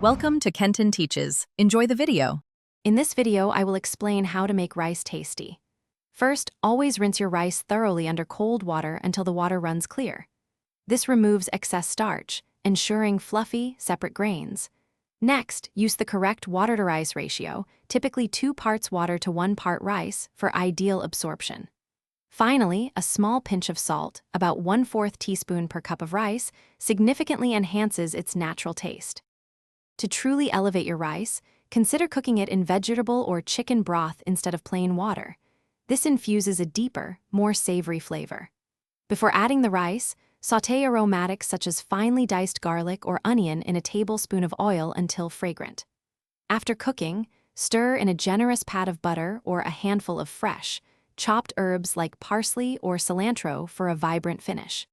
Welcome to Kenton Teaches. Enjoy the video. In this video, I will explain how to make rice tasty. First, always rinse your rice thoroughly under cold water until the water runs clear. This removes excess starch, ensuring fluffy, separate grains. Next, use the correct water-to-rice ratio, typically 2 parts water to 1 part rice, for ideal absorption. Finally, a small pinch of salt, about 1/4 teaspoon per cup of rice, significantly enhances its natural taste. To truly elevate your rice, consider cooking it in vegetable or chicken broth instead of plain water. This infuses a deeper, more savory flavor. Before adding the rice, sauté aromatics such as finely diced garlic or onion in a tablespoon of oil until fragrant. After cooking, stir in a generous pat of butter or a handful of fresh, chopped herbs like parsley or cilantro for a vibrant finish.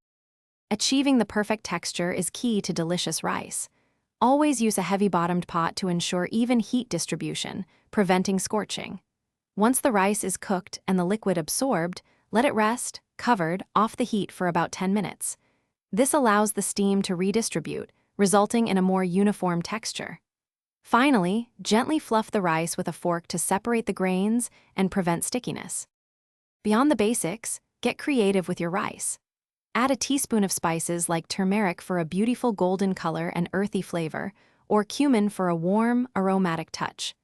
Achieving the perfect texture is key to delicious rice. Always use a heavy-bottomed pot to ensure even heat distribution, preventing scorching. Once the rice is cooked and the liquid absorbed, let it rest, covered, off the heat for about 10 minutes. This allows the steam to redistribute, resulting in a more uniform texture. Finally, gently fluff the rice with a fork to separate the grains and prevent stickiness. Beyond the basics, get creative with your rice. Add a teaspoon of spices like turmeric for a beautiful golden color and earthy flavor, or cumin for a warm, aromatic touch.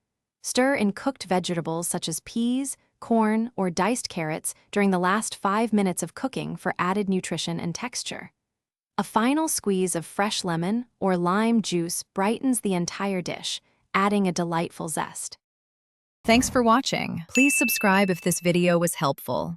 Stir in cooked vegetables such as peas, corn, or diced carrots during the last 5 minutes of cooking for added nutrition and texture. A final squeeze of fresh lemon or lime juice brightens the entire dish, adding a delightful zest. Thanks for watching. Please subscribe if this video was helpful.